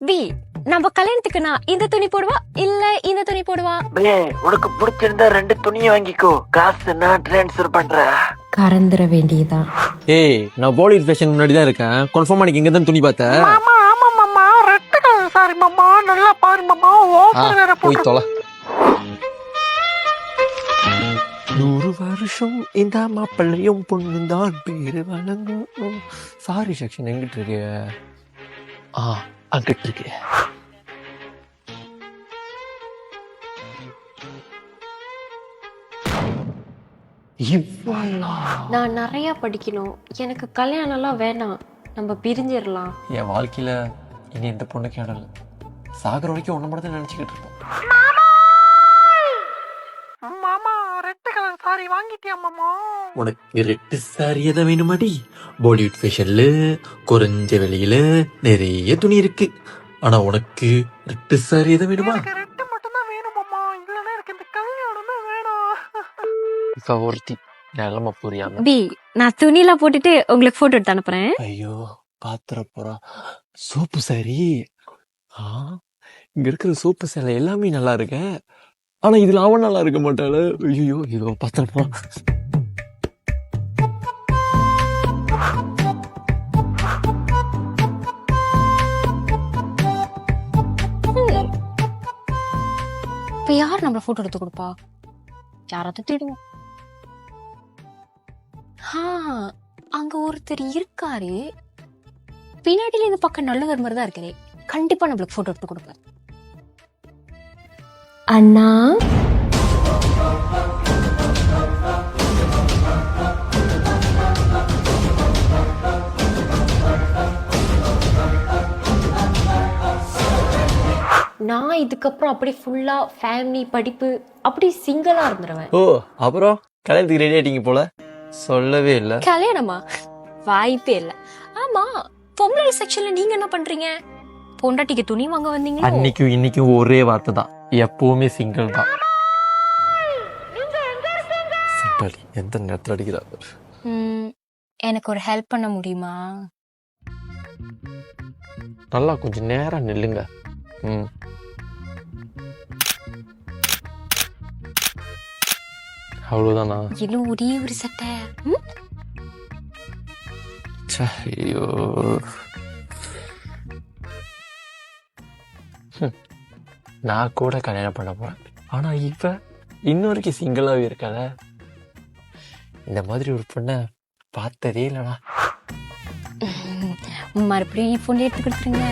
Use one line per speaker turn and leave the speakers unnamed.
B நம்ம கல்யாணத்துக்கு நான் இந்த துணி போடுவா இல்ல இந்த துணி போடுவா?
உனக்கு பிடிச்சிருந்தா 2 துணியை வாங்கிக்கோ, காசு நான் டிரான்ஸ்ஃபர் பண்றேன்.
கறந்துட வேண்டியதான்.
ஏய், நான் பாலிவுட் ஃபேஷன் முன்னாடி தான் இருக்கேன். கன்ஃபார்மா நீங்க இங்க தான் துணி பார்த்தேன்.
மாமா ஆமா மாமா, ரெட் கலர் சாரி மாமா, நல்லா பாரு மாமா, ஓபன் வேற
போய் தொலை. 100 வருஷம் இந்த மாப்பிள்ளையும் பொண்ணுதான் பேரு வழங்கும். சாரி செக்ஷன் எங்கிட்டு இருக்கு? அங்கிட்டு இருக்கு.
நான் நிறைய படிக்கணும், எனக்கு கல்யாணம் எல்லாம் வேணாம், நம்ம பிரிஞ்சிடலாம்.
என் வாழ்க்கையில இனி எந்த பொண்ணுக்கு இடம் இல்லை. சாகர வரைக்கும் ஒண்ணு மட்டும் தான் நினைச்சுக்கிட்டு இருப்போம்.
மாமா ரெட் கலர் சாரி வாங்கிட்டியா மாமா?
உனக்கு ரெட்டு சாரி எதை வேணுமாடி? பாலிவுட் ஃபேஷன்ல குறைஞ்ச விலையில நிறைய துணி இருக்கு. ஆனா உனக்கு ரெட்டு சாரி எதை வேணுமா?
ரெட் மட்டும் தான் வேணும் மாமா, இல்லனா எனக்கு இந்த கல்யாணமே வேணாம்.
ஒருத்தி நிலம புரியாம.
பி நான் துணிலாம் போட்டுட்டு உங்களுக்கு போட்டோ எடுத்து அனுப்புறேன்.
ஐயோ பாத்திர போறா. Soap sorry. இங்க இருக்கிற சோப்பு சேலை எல்லாமே நல்லா இருக்கு. ஆனா இதுல அவன் நல்லா இருக்க மாட்டாள. ஐயோ இதோ பாத்திர போறா.
இப்ப யார் நம்மள போட்டோ எடுத்து கொடுப்பா? யாராவது தேடுவோம். அங்க ஒருத்தர் இருக்காரு, பின்னாடியில இந்த பக்கம் நல்லவர் மாதிரி தான் இருக்கிறேன். கண்டிப்பா நம்மளுக்கு போட்டோ எடுத்து கொடுப்பாரு. அண்ணா நான் இதுக்கப்புறம் அப்படி ஃபுல்லா ஃபேமிலி படிப்பு அப்படி சிங்கிளா இருந்துருவேன்.
ஓ அப்புறம் கல்யாணத்துக்கு ரெடி ஆயிட்டீங்க போல. சொல்லவே இல்ல.
கல்யாணமா? வாய்ப்பே இல்ல. ஆமா, பொம்பளை செக்ஷன்ல நீங்க என்ன பண்றீங்க? பொண்டாட்டிக்கு துணி வாங்க வந்தீங்க?
அன்னைக்கும் இன்னைக்கும் ஒரே வார்த்தை தான், எப்பவுமே சிங்கிள் தான். சிம்பிளி எந்த நேரத்தில் அடிக்கிறாரு.
எனக்கு ஒரு ஹெல்ப் பண்ண முடியுமா?
நல்லா கொஞ்சம் நேரம் நில்லுங்க. அவ்வளவுதானா?
இன்னும் ஒரே ஒரு சட்டை.
ஐயோ நான் கூட கல்யாணம் பண்ண போறேன். ஆனா இப்ப இன்னொருக்கு சிங்கிளாவே இருக்காத. இந்த மாதிரி ஒரு பொண்ண பார்த்ததே இல்லடா.
மறுபடியும் போன் எடுத்து கொடுத்துருங்க.